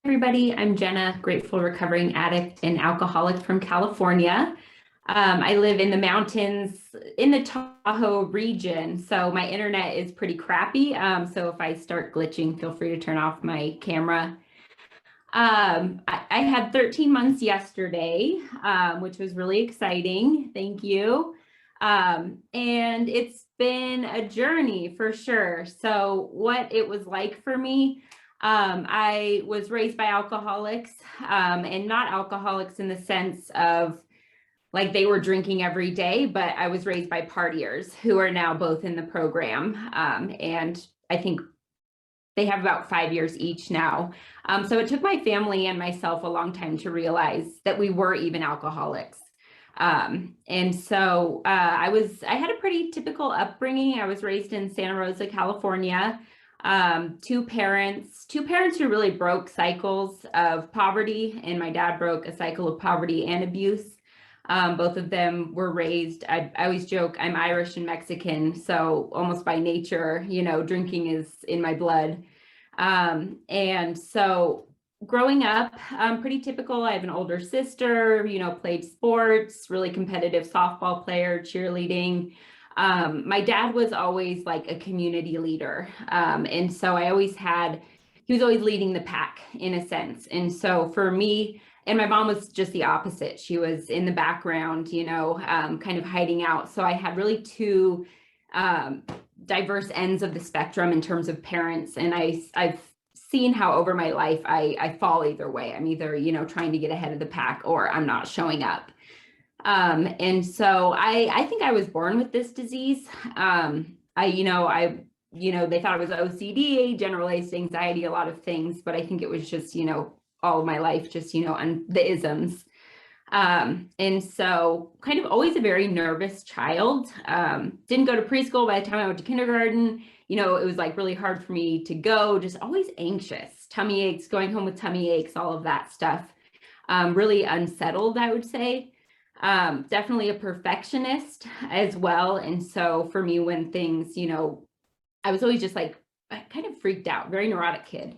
Everybody, I'm Jenna, grateful recovering addict and alcoholic from California. I live in the mountains in the Tahoe region, so my internet is pretty crappy. So if I start glitching, feel free to turn off my camera. I had 13 months yesterday, which was really exciting. Thank you. And it's been a journey for sure. So what it was like for me, I was raised by alcoholics, and not alcoholics in the sense of like they were drinking every day, but I was raised by partiers who are now both in the program. And I think they have about 5 years each now. So it took my family and myself a long time to realize that we were even alcoholics. And so I had a pretty typical upbringing. I was raised in Santa Rosa, California. Two parents who really broke cycles of poverty, and my dad broke a cycle of poverty and abuse. Both of them were raised, I always joke, I'm Irish and Mexican, so almost by nature, drinking is in my blood. And so growing up, pretty typical. I have an older sister, played sports, really competitive softball player, cheerleading. My dad was always like a community leader. And so he was always leading the pack in a sense. And so for me, and my mom was just the opposite. She was in the background, kind of hiding out. So I had really two diverse ends of the spectrum in terms of parents. And I've seen how over my life, I fall either way. I'm either, trying to get ahead of the pack or I'm not showing up. And so I think I was born with this disease. They thought it was OCD, generalized anxiety, a lot of things, but I think it was just, all of my life, just, on the isms. And so kind of always a very nervous child. Didn't go to preschool. By the time I went to kindergarten, it was like really hard for me to go, just always anxious, tummy aches, going home with tummy aches, all of that stuff. Really unsettled, I would say. Definitely a perfectionist as well. And so for me, when things, I was always just like, kind of freaked out, very neurotic kid.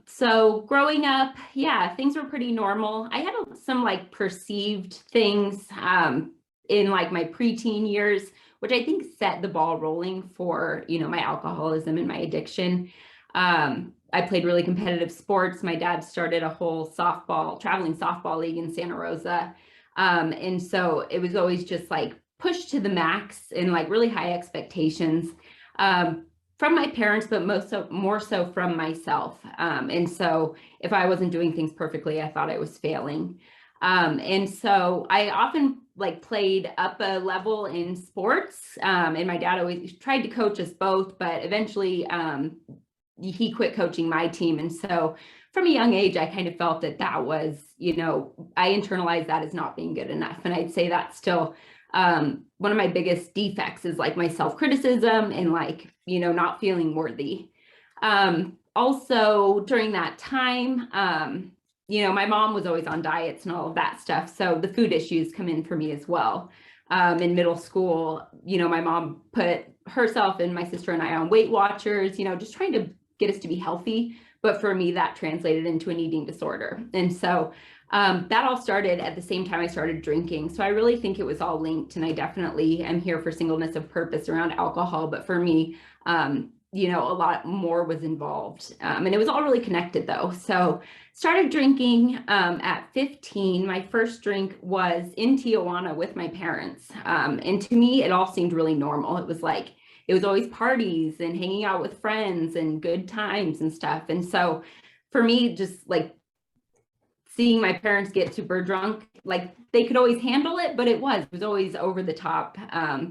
So growing up, yeah, things were pretty normal. I had some like perceived things, in like my preteen years, which I think set the ball rolling for, my alcoholism and my addiction. I played really competitive sports. My dad started a whole traveling softball league in Santa Rosa. And so it was always just like pushed to the max and like really high expectations. From my parents, but more so from myself. And so if I wasn't doing things perfectly, I thought I was failing. And so I often like played up a level in sports. And my dad always tried to coach us both, but eventually he quit coaching my team. And so from a young age, I kind of felt that was, I internalized that as not being good enough. And I'd say that's still one of my biggest defects is like my self-criticism and like, not feeling worthy. Also during that time, my mom was always on diets and all of that stuff. So the food issues come in for me as well. In middle school, my mom put herself and my sister and I on Weight Watchers, just trying to get us to be healthy. But for me, that translated into an eating disorder. And so that all started at the same time I started drinking. So I really think it was all linked. And I definitely am here for singleness of purpose around alcohol. But for me, a lot more was involved. And it was all really connected though. So started drinking at 15. My first drink was in Tijuana with my parents. And to me, it all seemed really normal. It was always parties and hanging out with friends and good times and stuff. And so for me, just like seeing my parents get super drunk, like they could always handle it, but it was always over the top.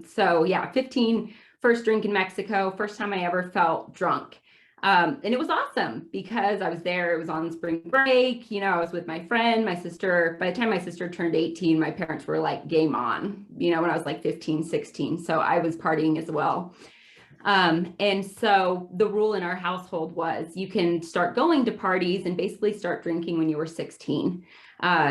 So yeah, 15, first drink in Mexico, first time I ever felt drunk. And it was awesome because I was there, it was on spring break, I was with my friend, my sister. By the time my sister turned 18, my parents were like game on, when I was like 15, 16. So I was partying as well. And so the rule in our household was you can start going to parties and basically start drinking when you were 16,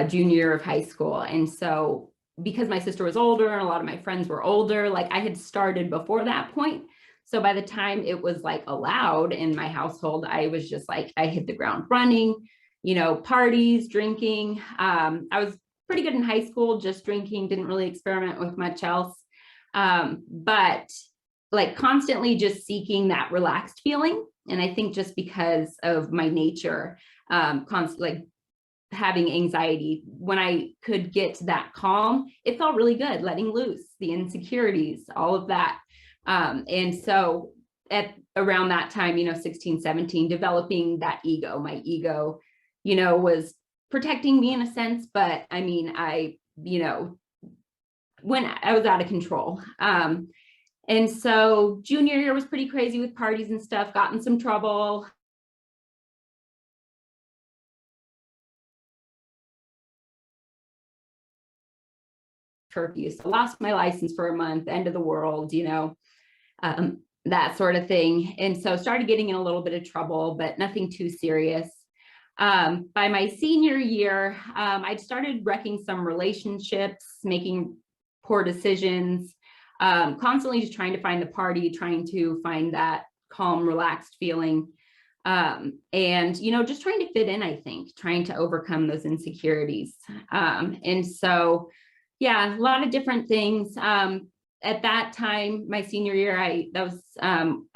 junior year of high school. And so because my sister was older and a lot of my friends were older, like I had started before that point. So by the time it was like allowed in my household, I was just like, I hit the ground running, parties, drinking. I was pretty good in high school, just drinking, didn't really experiment with much else. But like constantly just seeking that relaxed feeling. And I think just because of my nature, like having anxiety, when I could get to that calm, it felt really good, letting loose the insecurities, all of that. And so at around that time, 16, 17, developing that ego, my ego, was protecting me in a sense, but I mean, when I was out of control. And so junior year was pretty crazy with parties and stuff, got in some trouble. Curfew. So lost my license for a month, end of the world, that sort of thing. And so started getting in a little bit of trouble, but nothing too serious. By my senior year, I'd started wrecking some relationships, making poor decisions, constantly just trying to find the party, trying to find that calm, relaxed feeling. And, just trying to fit in, I think, trying to overcome those insecurities. And so, yeah, a lot of different things. At that time, my senior year, I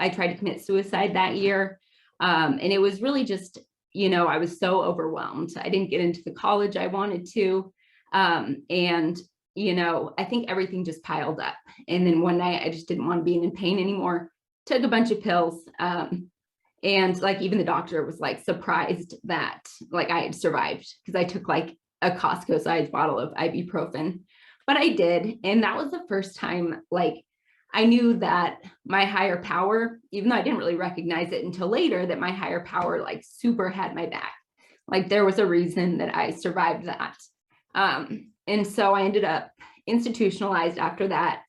tried to commit suicide that year. And it was really just, I was so overwhelmed. I didn't get into the college I wanted to. And, I think everything just piled up. And then one night I just didn't want to be in pain anymore. Took a bunch of pills. And like even the doctor was like surprised that like I had survived because I took like a Costco sized bottle of ibuprofen, but I did. And that was the first time like I knew that my higher power, even though I didn't really recognize it until later, that my higher power like super had my back. Like there was a reason that I survived that. And so I ended up institutionalized after that.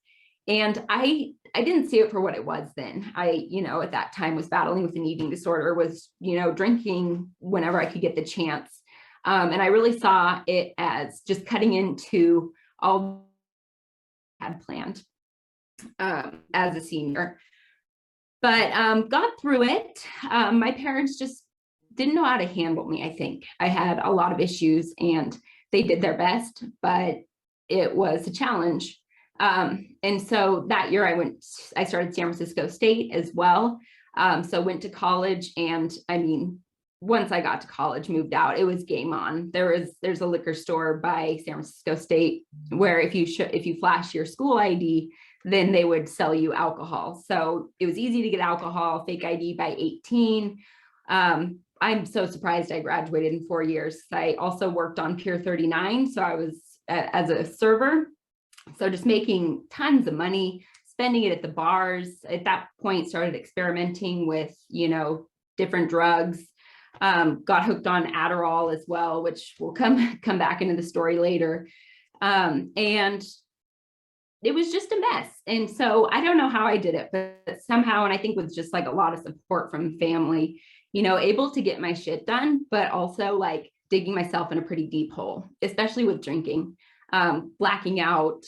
And I didn't see it for what it was then. I, at that time was battling with an eating disorder, was, drinking whenever I could get the chance. And I really saw it as just cutting into all I had planned as a senior. But got through it. My parents just didn't know how to handle me, I think. I had a lot of issues and they did their best, but it was a challenge. And so that year I started San Francisco State as well. So went to college and I mean, once I got to college, moved out, it was game on. There's a liquor store by San Francisco State where if you flash your school ID, then they would sell you alcohol. So it was easy to get alcohol, fake ID by 18. I'm so surprised I graduated in 4 years. I also worked on Pier 39. So I was as a server. So just making tons of money, spending it at the bars. At that point, started experimenting with, different drugs. Got hooked on Adderall as well, which will come back into the story later. And it was just a mess. And so I don't know how I did it, but somehow, and I think with just like a lot of support from family, able to get my shit done, but also like digging myself in a pretty deep hole, especially with drinking. Blacking out,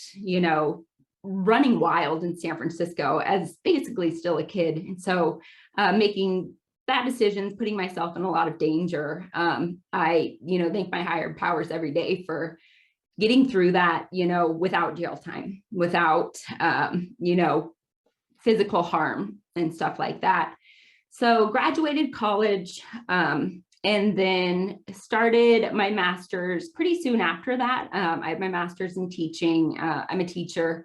running wild in San Francisco as basically still a kid. And so making bad decisions, putting myself in a lot of danger. I, thank my higher powers every day for getting through that, without jail time, without, physical harm and stuff like that. So graduated college, and then started my master's pretty soon after that. I had my master's in teaching. I'm a teacher,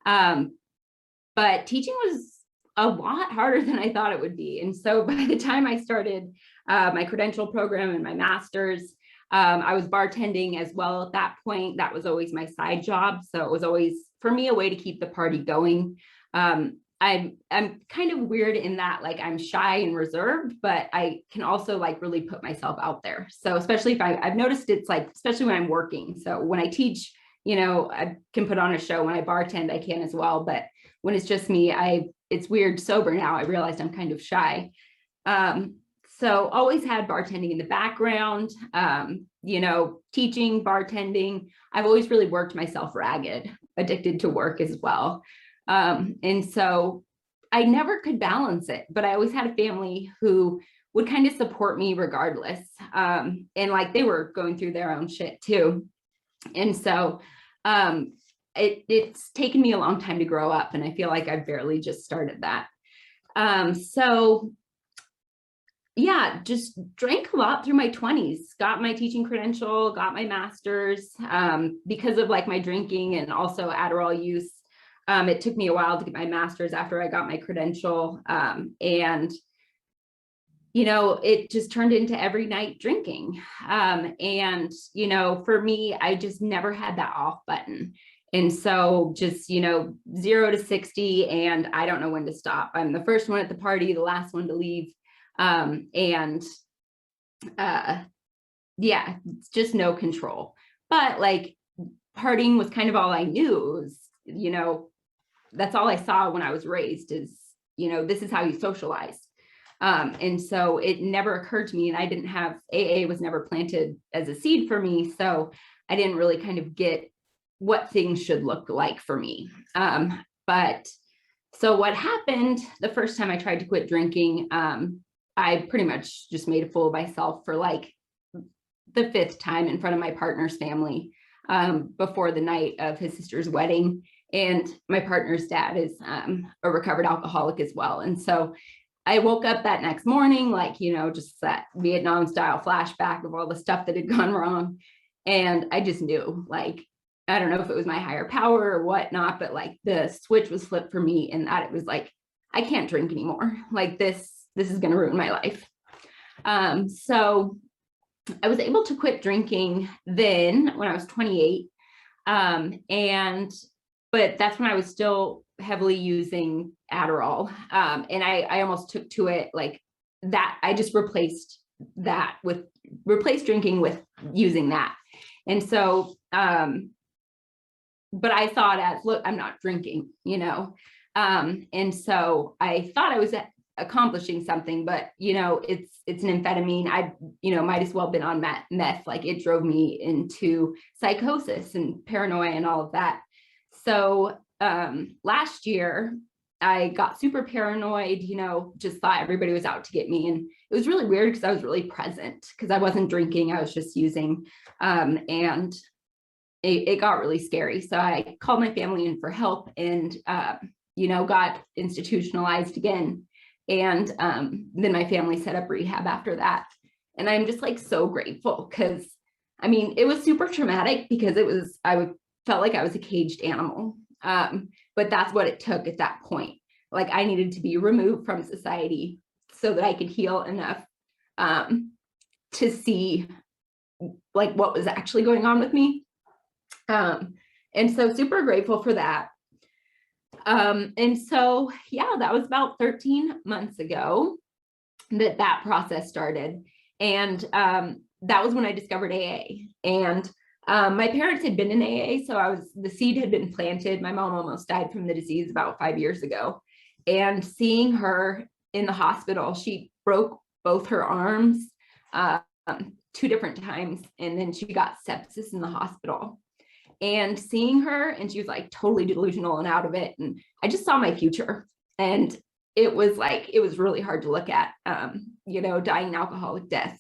but teaching was a lot harder than I thought it would be. And so by the time I started my credential program and my master's, I was bartending as well at that point. That was always my side job. So it was always, for me, a way to keep the party going. I'm kind of weird in that like I'm shy and reserved, but I can also like really put myself out there. So especially if I've noticed it's like, especially when I'm working. So when I teach, I can put on a show. When I bartend, I can as well. But when it's just me, it's weird sober now. I realized I'm kind of shy. So always had bartending in the background, teaching, bartending. I've always really worked myself ragged, addicted to work as well. And so I never could balance it, but I always had a family who would kind of support me regardless. And like they were going through their own shit too. And so um, it's taken me a long time to grow up, and I feel like I've barely just started that. So yeah, just drank a lot through my 20s, got my teaching credential, got my master's because of like my drinking and also Adderall use. It took me a while to get my master's after I got my credential. And, you know, it just turned into every night drinking. And, you know, for me, I just never had that off button. And so just, you know, 0 to 60, and I don't know when to stop. I'm the first one at the party, the last one to leave. And yeah, it's just no control. But like partying was kind of all I knew. It was, you know, that's all I saw when I was raised is, you know, this is how you socialize. And so it never occurred to me, and I didn't have, AA was never planted as a seed for me. So I didn't really kind of get what things should look like for me. But so what happened the first time I tried to quit drinking, I pretty much just made a fool of myself for like the fifth time in front of my partner's family before the night of his sister's wedding. And my partner's dad is a recovered alcoholic as well. And so I woke up that next morning, like, you know, just that Vietnam style flashback of all the stuff that had gone wrong. And I just knew, like, I don't know if it was my higher power or whatnot, but like the switch was flipped for me, and that it was like, I can't drink anymore. Like this is going to ruin my life. So I was able to quit drinking then when I was 28. But that's when I was still heavily using Adderall. And I almost took to it like that. I just replaced drinking with using that. And so, but I thought as, look, I'm not drinking, you know? And so I thought I was accomplishing something, but you know, it's an amphetamine. I, you know, might as well have been on meth. Like it drove me into psychosis and paranoia and all of that. So last year I got super paranoid, you know, just thought everybody was out to get me. And it was really weird because I was really present because I wasn't drinking, I was just using. And it got really scary. So I called my family in for help and, you know, got institutionalized again. And then my family set up rehab after that. And I'm just like so grateful because, I mean, it was super traumatic because felt like I was a caged animal. But that's what it took at that point. Like I needed to be removed from society so that I could heal enough to see like what was actually going on with me. And so super grateful for that. And so, yeah, that was about 13 months ago that process started. And that was when I discovered AA. And my parents had been in AA, so the seed had been planted. My mom almost died from the disease about 5 years ago. And seeing her in the hospital, she broke both her arms 2 different times, and then she got sepsis in the hospital. And seeing her, and she was like totally delusional and out of it. And I just saw my future. And it was really hard to look at, you know, dying an alcoholic death.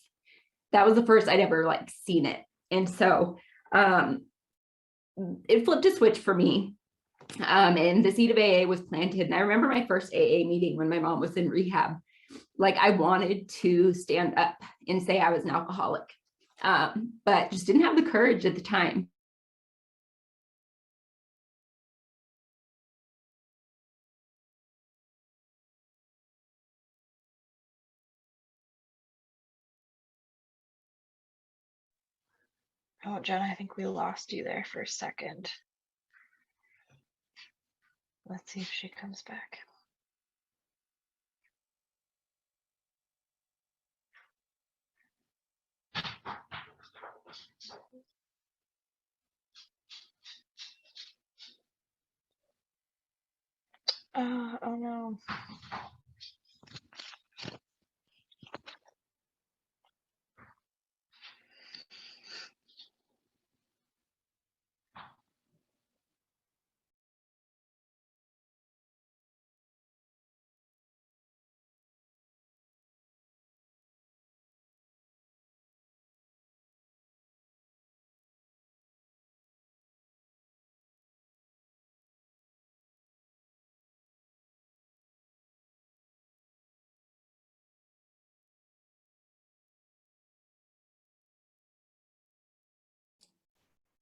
That was the first I'd ever like seen it. And so it flipped a switch for me. And the seed of AA was planted. And I remember my first AA meeting when my mom was in rehab. Like I wanted to stand up and say I was an alcoholic, but just didn't have the courage at the time. Oh, Jenna, I think we lost you there for a second. Let's see if she comes back. Oh no.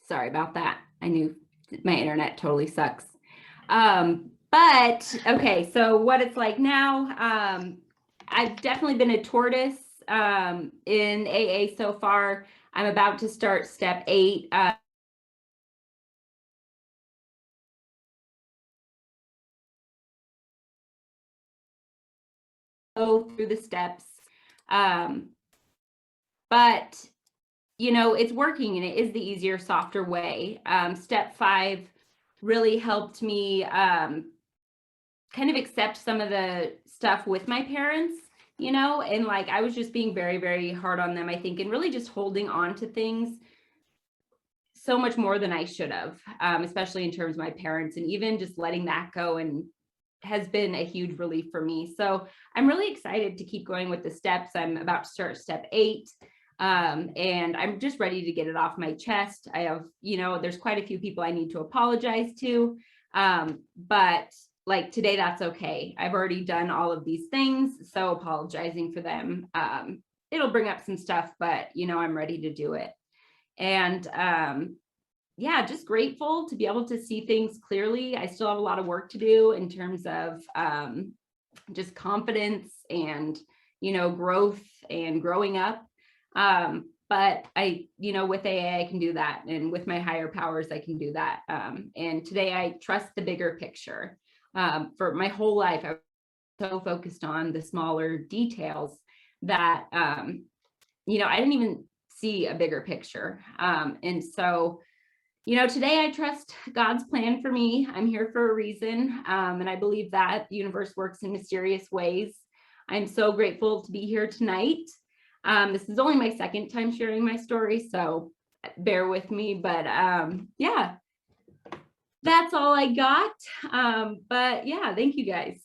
Sorry about that. I knew my internet totally sucks. But okay, so what it's like now, I've definitely been a tortoise in AA so far. I'm about to start step 8. Go through the steps. But you know, it's working and it is the easier, softer way. Step 5 really helped me kind of accept some of the stuff with my parents, you know, and like I was just being very, very hard on them, I think, and really just holding on to things so much more than I should have, especially in terms of my parents, and even just letting that go and has been a huge relief for me. So I'm really excited to keep going with the steps. I'm about to start step 8. And I'm just ready to get it off my chest. I have, you know, there's quite a few people I need to apologize to. But like today, that's okay. I've already done all of these things. So apologizing for them, it'll bring up some stuff, but you know, I'm ready to do it. And yeah, just grateful to be able to see things clearly. I still have a lot of work to do in terms of just confidence and, you know, growth and growing up. But I, you know, with AA, I can do that. And with my higher powers, I can do that. And today I trust the bigger picture. For my whole life, I was so focused on the smaller details that, you know, I didn't even see a bigger picture. And so, you know, today I trust God's plan for me. I'm here for a reason. And I believe that the universe works in mysterious ways. I'm so grateful to be here tonight. This is only my second time sharing my story, so bear with me. But yeah, that's all I got. But yeah, thank you guys.